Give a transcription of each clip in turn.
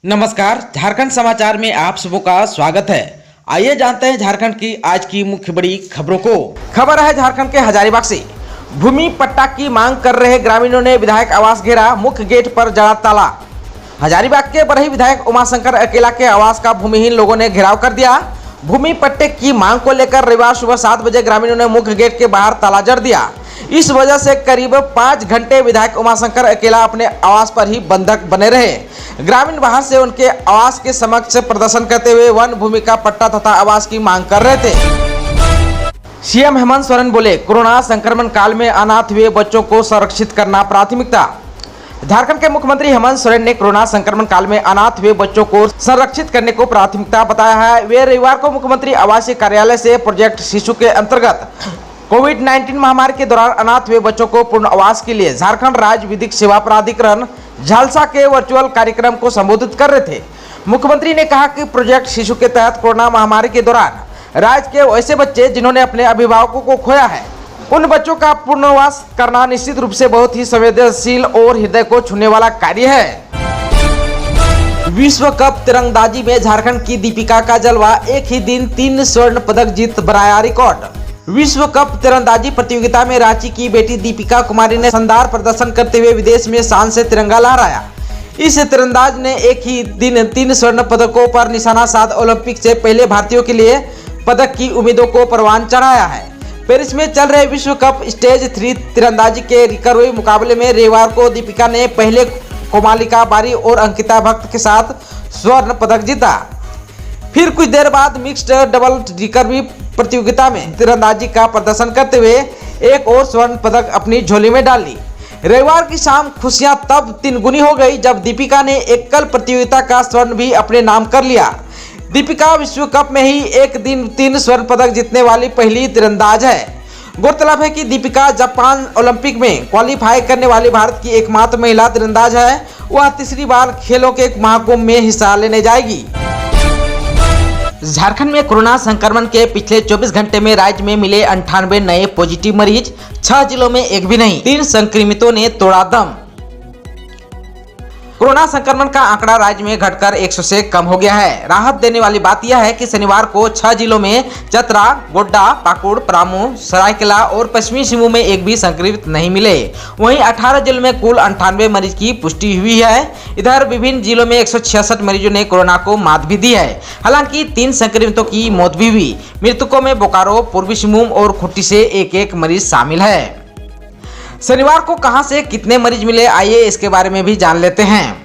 नमस्कार, झारखंड समाचार में आप सबों का स्वागत है। आइए जानते हैं झारखंड की आज की मुख्य बड़ी खबरों को। खबर है झारखंड के हजारीबाग से। भूमि पट्टा की मांग कर रहे ग्रामीणों ने विधायक आवास घेरा, मुख्य गेट पर जड़ा ताला। हजारीबाग के बरही विधायक उमाशंकर अकेला के आवास का भूमिहीन लोगों ने घेराव कर दिया। भूमि पट्टे की मांग को लेकर रविवार सुबह 7 बजे ग्रामीणों ने मुख्य गेट के बाहर ताला जड़ दिया। इस वजह से करीब 5 घंटे विधायक उमाशंकर अकेला अपने आवास पर ही बंधक बने रहे। ग्रामीण बाहर से उनके आवास के समक्ष प्रदर्शन करते हुए वन भूमि का पट्टा तथा आवास की मांग कर रहे थे। सीएम हेमंत सोरेन बोले, कोरोना संक्रमण काल में अनाथ हुए बच्चों को संरक्षित करना प्राथमिकता। झारखंड के मुख्यमंत्री हेमंत सोरेन ने कोरोना संक्रमण काल में अनाथ हुए बच्चों को संरक्षित करने को प्राथमिकता बताया है। वे रविवार को मुख्यमंत्री आवासीय कार्यालय से प्रोजेक्ट शिशु के अंतर्गत कोविड-19 महामारी के दौरान अनाथ हुए बच्चों को पूर्ण आवास के लिए झारखंड राज्य विधिक सेवा प्राधिकरण झालसा के वर्चुअल कार्यक्रम को संबोधित कर रहे थे। मुख्यमंत्री ने कहा कि प्रोजेक्ट शिशु के तहत कोरोना महामारी के दौरान राज्य के ऐसे बच्चे जिन्होंने अपने अभिभावकों को खोया है, उन बच्चों का पुनर्वास करना निश्चित रूप से बहुत ही संवेदनशील और हृदय को छूने वाला कार्य है। विश्व कप तीरंदाजी में झारखंड की दीपिका का जलवा, एक ही दिन 3 स्वर्ण पदक जीत बनाया रिकॉर्ड। विश्व कप तीरंदाजी प्रतियोगिता में रांची की बेटी दीपिका कुमारी ने शानदार प्रदर्शन करते हुए विदेश में शान से तिरंगा लहराया। इस तीरंदाज ने एक ही दिन 3 स्वर्ण पदकों पर निशाना साध ओलंपिक से पहले भारतीयों के लिए पदक की उम्मीदों को परवान चढ़ाया है। पेरिस में चल रहे विश्व कप स्टेज 3 तीरंदाजी के रिकर्व मुकाबले में रविवार को दीपिका ने पहले कोमालिका बारी और अंकिता भक्त के साथ स्वर्ण पदक जीता। फिर कुछ देर बाद मिक्स्ड डबल रिकर्व प्रतियोगिता में तीरंदाजी का प्रदर्शन करते हुए एक और स्वर्ण पदक अपनी झोली में डाल ली। रविवार की शाम खुशियां तब 3 गुनी हो गई जब दीपिका ने एकल प्रतियोगिता का स्वर्ण भी अपने नाम कर लिया। दीपिका विश्व कप में ही एक दिन 3 स्वर्ण पदक जीतने वाली पहली तीरंदाज है। गौरतलब है कि दीपिका जापान ओलंपिक में क्वालिफाई करने वाली भारत की एकमात्र महिला तीरंदाज है। वह तीसरी बार खेलों के महाकुंभ में हिस्सा लेने जाएगी। झारखंड में कोरोना संक्रमण के पिछले 24 घंटे में राज्य में मिले 98 नए पॉजिटिव मरीज, 6 जिलों में एक भी नहीं। 3 संक्रमितों ने तोड़ा दम। कोरोना संक्रमण का आंकड़ा राज्य में घटकर 100 से कम हो गया है। राहत देने वाली बात यह है कि शनिवार को 6 जिलों में चतरा, गोड्डा, पाकुड़, परामू, सरायकेला और पश्चिमी सिंहभूम में एक भी संक्रमित नहीं मिले। वहीं 18 जिलों में कुल 98 मरीज की पुष्टि हुई है। इधर विभिन्न जिलों में 166 मरीजों ने कोरोना को मात भी दी है। हालांकि 3 संक्रमितों की मौत भी हुई। मृतकों में बोकारो, पूर्वी सिंहभूम और खूंटी से एक मरीज शामिल है। शनिवार को कहां से कितने मरीज मिले, आइए इसके बारे में भी जान लेते हैं।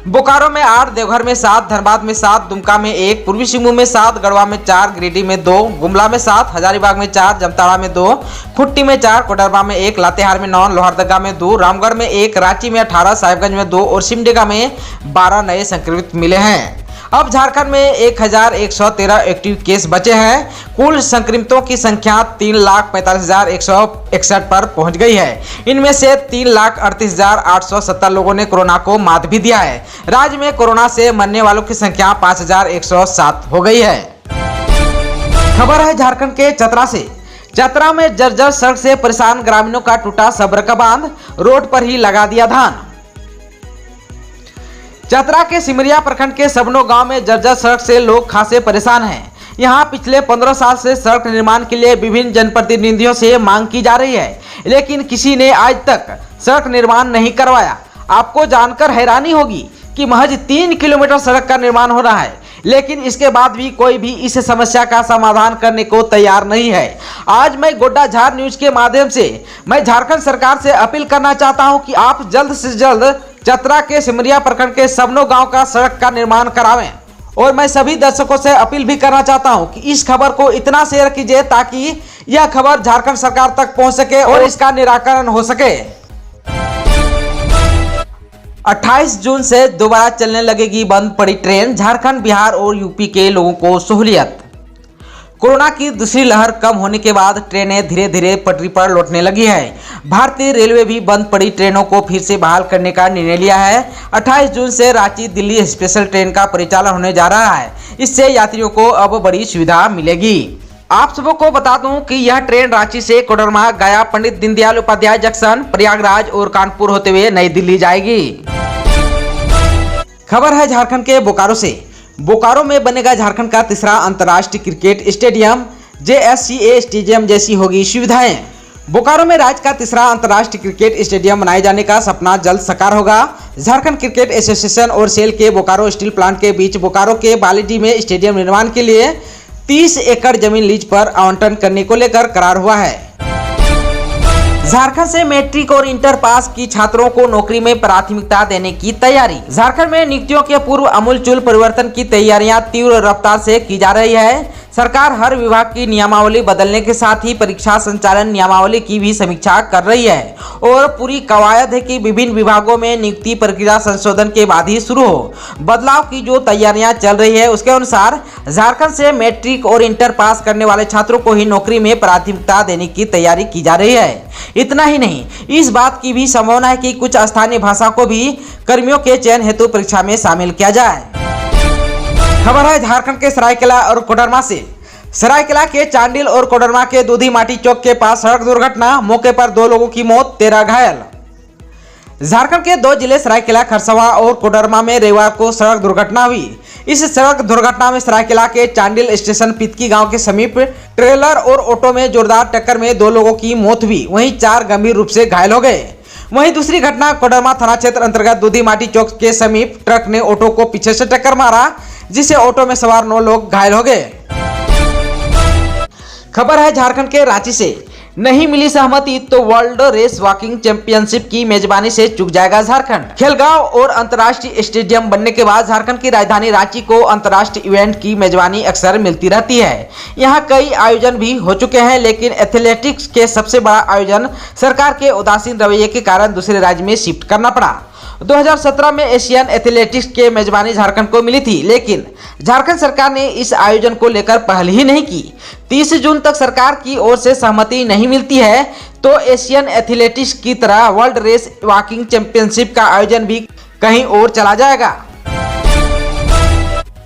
बोकारो में 8, देवघर में 7, धनबाद में 7, दुमका में 1, पूर्वी सिंहभूम में 7, गढ़वा में 4, गिरिडीह में 2, गुमला में 7, हजारीबाग में 4, जामताड़ा में 2, खूंटी में 4, कोडरमा में 1, लातेहार में 9, लोहरदगा में 2, रामगढ़ में 1, रांची में 18, साहिबगंज में 2 और सिमडेगा में 12 नए संक्रमित मिले हैं। अब झारखंड में 1113 एक्टिव केस बचे हैं। कुल संक्रमितों की संख्या 3,45,161 पर पहुंच गई है। इनमें से 3,38,870 लोगों ने कोरोना को मात भी दिया है। राज्य में कोरोना से मरने वालों की संख्या 5,107 हो गई है। खबर है झारखंड के चतरा से। चतरा में जर्जर सड़क से परेशान ग्रामीणों का टूटा सब्र का बांध, रोड पर ही लगा दिया धान। चतरा के सिमरिया प्रखंड के सबनो गांव में जर्जर सड़क से लोग खासे परेशान हैं। यहां पिछले 15 साल से सड़क निर्माण के लिए विभिन्न जनप्रतिनिधियों से मांग की जा रही है, लेकिन किसी ने आज तक सड़क निर्माण नहीं करवाया। आपको जानकर हैरानी होगी कि महज 3 किलोमीटर सड़क का निर्माण हो रहा है, लेकिन इसके बाद भी कोई भी इस समस्या का समाधान करने को तैयार नहीं है। आज मैं गोड्डा झार न्यूज के माध्यम से मैं झारखंड सरकार से अपील करना चाहता हूं कि आप जल्द से जल्द चतरा के सिमरिया प्रखंड के सबनो गांव का सड़क का निर्माण करावें। और मैं सभी दर्शकों से अपील भी करना चाहता हूं कि इस खबर को इतना शेयर कीजिए ताकि यह खबर झारखंड सरकार तक पहुंच सके और इसका निराकरण हो सके। 28 जून से दोबारा चलने लगेगी बंद पड़ी ट्रेन, झारखंड, बिहार और यूपी के लोगों को सहूलियत। कोरोना की दूसरी लहर कम होने के बाद ट्रेनें धीरे धीरे पटरी पर लौटने लगी है। भारतीय रेलवे भी बंद पड़ी ट्रेनों को फिर से बहाल करने का निर्णय लिया है। 28 जून से रांची दिल्ली स्पेशल ट्रेन का परिचालन होने जा रहा है। इससे यात्रियों को अब बड़ी सुविधा मिलेगी। आप सबको बता दूं कि यह ट्रेन रांची से कोडरमा, गया, पंडित दीनदयाल उपाध्याय जंक्शन, प्रयागराज और कानपुर होते हुए नई दिल्ली जाएगी। खबर है झारखंड के बोकारो से। बोकारो में बनेगा झारखंड का तीसरा अंतर्राष्ट्रीय क्रिकेट स्टेडियम। JSCA स्टेडियम जैसी होगी सुविधाएं। बोकारो में राज्य का तीसरा अंतर्राष्ट्रीय क्रिकेट स्टेडियम बनाए जाने का सपना जल्द साकार होगा। झारखंड क्रिकेट एसोसिएशन और सेल के बोकारो स्टील प्लांट के बीच बोकारो के बालीडीह में स्टेडियम निर्माण के लिए 30 एकड़ जमीन लीज पर आवंटन करने को लेकर करार हुआ है। झारखंड से मैट्रिक और इंटर पास की छात्रों को नौकरी में प्राथमिकता देने की तैयारी। झारखंड में नियुक्तियों के पूर्व आमूलचूल परिवर्तन की तैयारियां तीव्र रफ्तार से की जा रही है। सरकार हर विभाग की नियमावली बदलने के साथ ही परीक्षा संचालन नियमावली की भी समीक्षा कर रही है और पूरी कवायद है कि विभिन्न विभागों में नियुक्ति प्रक्रिया संशोधन के बाद ही शुरू हो। बदलाव की जो तैयारियां चल रही है उसके अनुसार झारखंड से मैट्रिक और इंटर पास करने वाले छात्रों को ही नौकरी में प्राथमिकता देने की तैयारी की जा रही है। इतना ही नहीं, इस बात की भी संभावना है कि कुछ स्थानीय भाषा को भी कर्मियों के चयन हेतु परीक्षा में शामिल किया जाए। खबर है झारखंड के सरायकेला और कोडरमा से। सरायकेला के चांडिल और कोडरमा के दूधी माटी चौक के पास सड़क दुर्घटना, मौके पर 2 लोगों की मौत, 13 घायल। झारखंड के 2 जिले सरायकेला, खरसवा और कोडरमा में रविवार को सड़क दुर्घटना हुई। इस सड़क दुर्घटना में सरायकेला के चांडिल स्टेशन पितकी गांव के समीप ट्रेलर और ऑटो में जोरदार टक्कर में 2 लोगों की मौत हुई, वहीं 4 गंभीर रूप से घायल हो गए। वहीं दूसरी घटना कोडरमा थाना क्षेत्र अंतर्गत दूधी माटी चौक के समीप ट्रक ने ऑटो को पीछे से टक्कर मारा, जिससे ऑटो में सवार 9 लोग घायल हो गए। खबर है झारखंड के रांची से। नहीं मिली सहमति तो वर्ल्ड रेस वॉकिंग चैंपियनशिप की मेजबानी से चूक जाएगा झारखंड। खेलगांव और अंतर्राष्ट्रीय स्टेडियम बनने के बाद झारखंड की राजधानी रांची को अंतर्राष्ट्रीय इवेंट की मेजबानी अक्सर मिलती रहती है। यहां कई आयोजन भी हो चुके हैं, लेकिन एथलेटिक्स के सबसे बड़ा आयोजन सरकार के उदासीन रवैये के कारण दूसरे राज्य में शिफ्ट करना पड़ा। 2017 में एशियन एथलेटिक्स के मेजबानी झारखंड को मिली थी, लेकिन झारखंड सरकार ने इस आयोजन को लेकर पहल ही नहीं की। 30 जून तक सरकार की ओर से सहमति नहीं मिलती है तो एशियन एथलेटिक्स की तरह वर्ल्ड रेस वॉकिंग चैंपियनशिप का आयोजन भी कहीं और चला जाएगा।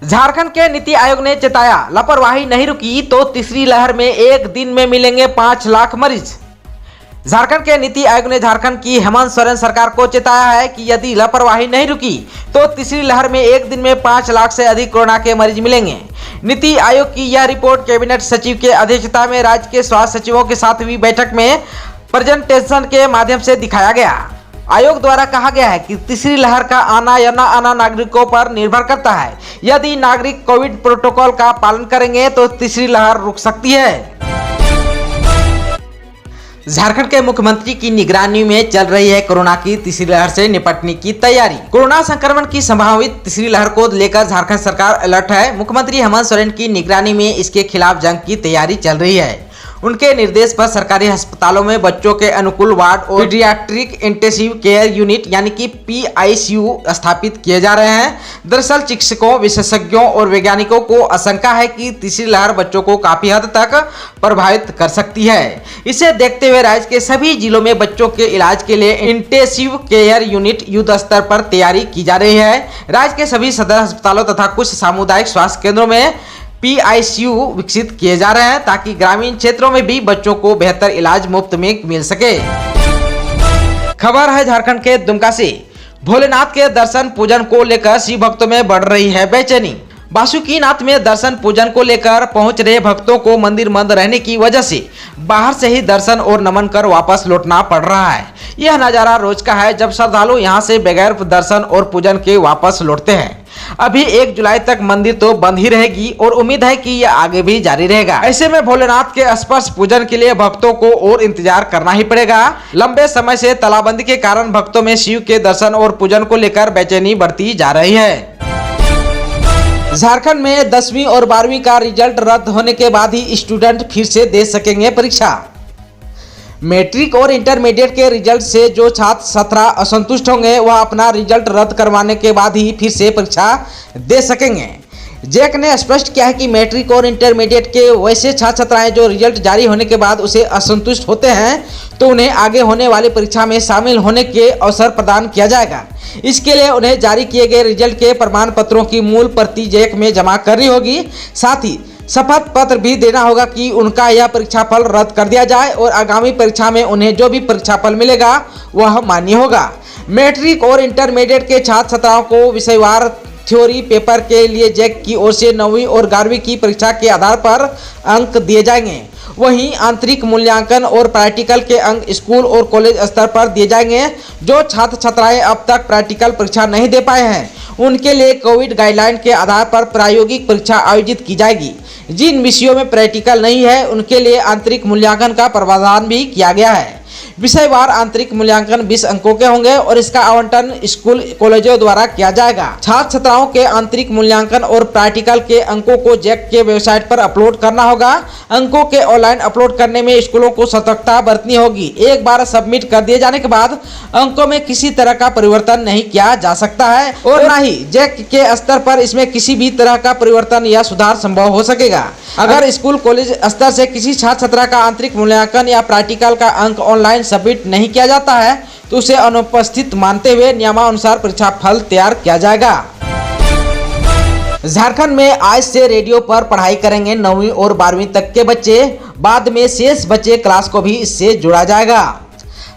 झारखंड के नीति आयोग ने चेताया, लापरवाही नहीं रुकी तो तीसरी लहर में एक दिन में मिलेंगे 5 लाख मरीज। झारखंड के नीति आयोग ने झारखंड की हेमंत सोरेन सरकार को चेताया है कि यदि लापरवाही नहीं रुकी तो तीसरी लहर में एक दिन में 5 लाख से अधिक कोरोना के मरीज मिलेंगे। नीति आयोग की यह रिपोर्ट कैबिनेट सचिव के अध्यक्षता में राज्य के स्वास्थ्य सचिवों के साथ हुई बैठक में प्रेजेंटेशन के माध्यम से दिखाया गया। आयोग द्वारा कहा गया है कि तीसरी लहर का आना या न आना नागरिकों पर निर्भर करता है। यदि नागरिक कोविड प्रोटोकॉल का पालन करेंगे तो तीसरी लहर रुक सकती है। झारखंड के मुख्यमंत्री की निगरानी में चल रही है कोरोना की तीसरी लहर से निपटने की तैयारी। कोरोना संक्रमण की संभावित तीसरी लहर को लेकर झारखंड सरकार अलर्ट है। मुख्यमंत्री हेमंत सोरेन की निगरानी में इसके खिलाफ जंग की तैयारी चल रही है। उनके निर्देश पर सरकारी अस्पतालों में बच्चों के अनुकूल वार्ड और पीडियाट्रिक इंटेंसिव केयर यूनिट यानी कि PICU स्थापित किए जा रहे हैं। दरअसल चिकित्सकों, विशेषज्ञों और वैज्ञानिकों को आशंका है कि तीसरी लहर बच्चों को काफी हद तक प्रभावित कर सकती है। इसे देखते हुए राज्य के सभी जिलों में बच्चों के इलाज के लिए इंटेंसिव केयर यूनिट युद्ध स्तर पर तैयारी की जा रही है। राज्य के सभी सदर अस्पतालों तथा कुछ सामुदायिक स्वास्थ्य केंद्रों में PICU विकसित किए जा रहे हैं ताकि ग्रामीण क्षेत्रों में भी बच्चों को बेहतर इलाज मुफ्त में मिल सके। खबर है झारखंड के दुमका से। भोलेनाथ के दर्शन पूजन को लेकर शिव भक्तों में बढ़ रही है बेचैनी। बासुकीनाथ में दर्शन पूजन को लेकर पहुंच रहे भक्तों को मंदिर बंद रहने की वजह से बाहर से ही दर्शन और नमन कर वापस लौटना पड़ रहा है। यह नज़ारा रोज का है जब श्रद्धालु यहां से बगैर दर्शन और पूजन के वापस लौटते हैं। अभी 1 जुलाई तक मंदिर तो बंद ही रहेगी और उम्मीद है कि यह आगे भी जारी रहेगा। ऐसे में भोलेनाथ के स्पर्श पूजन के लिए भक्तों को और इंतजार करना ही पड़ेगा। लंबे समय से तालाबंदी के कारण भक्तों में शिव के दर्शन और पूजन को लेकर बेचैनी बढ़ती जा रही है। झारखंड में 10वीं और 12वीं का रिजल्ट रद्द होने के बाद ही स्टूडेंट फिर से दे सकेंगे परीक्षा। मैट्रिक और इंटरमीडिएट के रिजल्ट से जो छात्र 17 असंतुष्ट होंगे वह अपना रिजल्ट रद्द करवाने के बाद ही फिर से परीक्षा दे सकेंगे। जैक ने स्पष्ट किया है कि मैट्रिक और इंटरमीडिएट के वैसे छात्र छात्राएं जो रिजल्ट जारी होने के बाद उसे असंतुष्ट होते हैं तो उन्हें आगे होने वाली परीक्षा में शामिल होने के अवसर प्रदान किया जाएगा। इसके लिए उन्हें जारी किए गए रिजल्ट के प्रमाण पत्रों की मूल प्रति जैक में जमा करनी होगी। साथ ही शपथ पत्र भी देना होगा कि उनका यह परीक्षाफल रद्द कर दिया जाए और आगामी परीक्षा में उन्हें जो भी परीक्षाफल मिलेगा वह मान्य होगा। मैट्रिक और इंटरमीडिएट के छात्र छात्राओं को विषयवार थ्योरी पेपर के लिए जैक की ओर से 9वीं और 11वीं की परीक्षा के आधार पर अंक दिए जाएंगे। वहीं आंतरिक मूल्यांकन और प्रैक्टिकल के अंक स्कूल और कॉलेज स्तर पर दिए जाएंगे। जो छात्र छात्राएं अब तक प्रैक्टिकल परीक्षा नहीं दे पाए हैं उनके लिए कोविड गाइडलाइन के आधार पर प्रायोगिक परीक्षा आयोजित की जाएगी। जिन विषयों में प्रैक्टिकल नहीं है उनके लिए आंतरिक मूल्यांकन का प्रावधान भी किया गया है। विषयवार आंतरिक मूल्यांकन 20 अंकों के होंगे और इसका आवंटन स्कूल कॉलेजों द्वारा किया जाएगा। छात्र छात्राओं के आंतरिक मूल्यांकन और प्रैक्टिकल के अंकों को जैक के वेबसाइट पर अपलोड करना होगा। अंकों के ऑनलाइन अपलोड करने में स्कूलों को सतर्कता बरतनी होगी। एक बार सबमिट कर दिए जाने के बाद अंकों में किसी तरह का परिवर्तन नहीं किया जा सकता है और न ही जैक के स्तर पर इसमें किसी भी तरह का परिवर्तन या सुधार संभव हो सकेगा। अगर स्कूल कॉलेज स्तर से किसी छात्र छात्रा का आंतरिक मूल्यांकन या प्रैक्टिकल का अंक ऑनलाइन सबमिट नहीं किया जाता है तो उसे अनुपस्थित मानते हुए नियमानुसार परीक्षा फल तैयार किया जाएगा। झारखंड में आज से रेडियो पर पढ़ाई करेंगे 9वीं और 12वीं तक के बच्चे। बाद में शेष बचे क्लास को भी इससे जोड़ा जाएगा।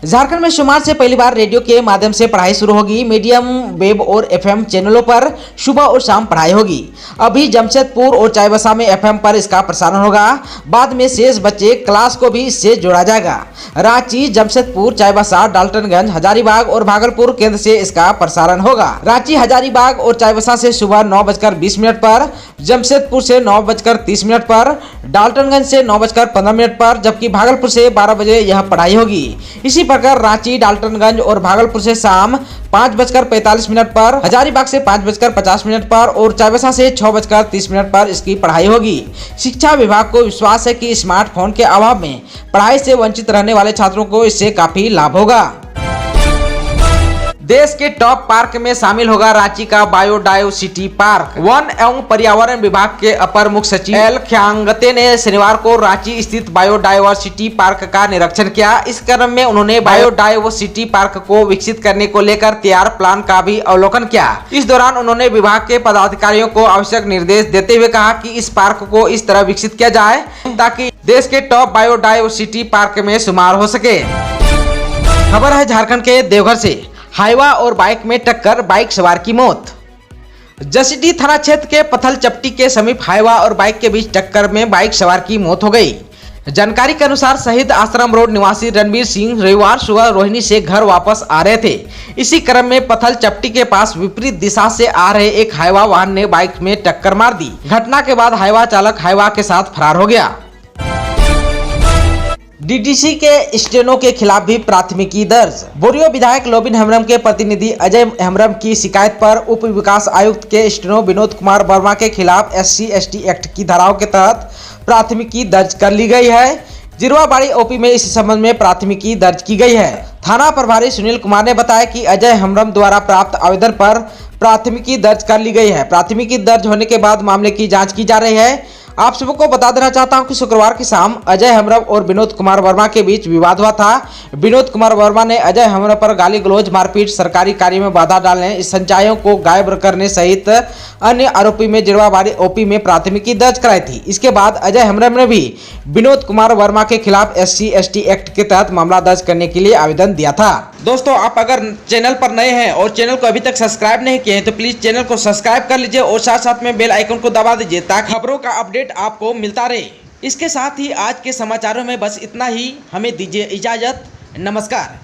झारखंड में सोमवार से पहली बार रेडियो के माध्यम से पढ़ाई शुरू होगी। मीडियम, वेब और एफएम चैनलों पर सुबह और शाम पढ़ाई होगी। अभी जमशेदपुर और चाईबासा में एफएम पर इसका प्रसारण होगा। बाद में शेष बच्चे क्लास को भी इससे जोड़ा जाएगा। रांची, जमशेदपुर, चाईबासा, डाल्टनगंज, हजारीबाग और भागलपुर केंद्र से इसका प्रसारण होगा। रांची, हजारीबाग और चाईबासा से सुबह 9:20 पर, जमशेदपुर से 9:30 पर, डाल्टनगंज से 9:15 पर, जबकि भागलपुर से 12 बजे यह पढ़ाई होगी। इसी प्रकार रांची, डाल्टनगंज और भागलपुर से शाम 5:45 पर, हजारीबाग से 5:50 पर और चाईबासा से 6:30 पर इसकी पढ़ाई होगी। शिक्षा विभाग को विश्वास है कि स्मार्टफोन के अभाव में पढ़ाई से वंचित रहने वाले छात्रों को इससे काफी लाभ होगा। देश के टॉप पार्क में शामिल होगा रांची का बायोडायवर्सिटी पार्क। वन एवं पर्यावरण विभाग के अपर मुख्य सचिव एल ख्यांगते ने शनिवार को रांची स्थित बायोडायवर्सिटी पार्क का निरीक्षण किया। इस क्रम में उन्होंने बायोडायवर्सिटी पार्क को विकसित करने को लेकर तैयार प्लान का भी अवलोकन किया। इस दौरान उन्होंने विभाग के पदाधिकारियों को आवश्यक निर्देश देते हुए कहा कि इस पार्क को इस तरह विकसित किया जाए ताकि देश के टॉप बायोडायवर्सिटी पार्क में शुमार हो सके। खबर है झारखंड के देवघर से। हाईवा और बाइक में टक्कर, बाइक सवार की मौत। जसीडीह थाना क्षेत्र के पथल चपटी के समीप हाईवा और बाइक के बीच टक्कर में बाइक सवार की मौत हो गई। जानकारी के अनुसार शहीद आश्रम रोड निवासी रणवीर सिंह रविवार सुबह रोहिणी से घर वापस आ रहे थे। इसी क्रम में पथल चपटी के पास विपरीत दिशा से आ रहे एक हाईवा वाहन ने बाइक में टक्कर मार दी। घटना के बाद हाईवा चालक हाईवा के साथ फरार हो गया। डीडीसी के स्टेनो के खिलाफ भी प्राथमिकी दर्ज। बोरियो विधायक लोबिन हेम्ब्रम के प्रतिनिधि अजय हेम्ब्रम की शिकायत पर उप विकास आयुक्त के स्टेनो विनोद कुमार वर्मा के खिलाफ SC/ST एक्ट की धाराओं के तहत प्राथमिकी दर्ज कर ली गई है। जिरवाबाड़ी ओपी में इस संबंध में प्राथमिकी दर्ज की गई है। थाना प्रभारी सुनील कुमार ने बताया कि अजय हेम्ब्रम द्वारा प्राप्त आवेदन पर प्राथमिकी दर्ज कर ली गई है। प्राथमिकी दर्ज होने के बाद मामले की जाँच की जा रही है। आप सबको बता देना चाहता हूं कि शुक्रवार की शाम अजय हेम्ब्रम और विनोद कुमार वर्मा के बीच विवाद हुआ था। विनोद कुमार वर्मा ने अजय हेम्ब्रम पर गाली गलौज, मारपीट, सरकारी कार्य में बाधा डालने, संचयों को गायब करने सहित अन्य आरोपी में जिरवाबाड़ी ओपी में प्राथमिकी दर्ज कराई थी। इसके बाद अजय हेम्ब्रम ने भी विनोद कुमार वर्मा के खिलाफ SC/ST एक्ट के तहत मामला दर्ज करने के लिए आवेदन दिया था। दोस्तों, आप अगर चैनल पर नए हैं और चैनल को अभी तक सब्सक्राइब नहीं किए हैं तो प्लीज चैनल को सब्सक्राइब कर लीजिए और साथ साथ में बेल आइकन को दबा दीजिए ताकि खबरों का अपडेट आपको मिलता रहे। इसके साथ ही आज के समाचारों में बस इतना ही। हमें दीजिए इजाजत। नमस्कार।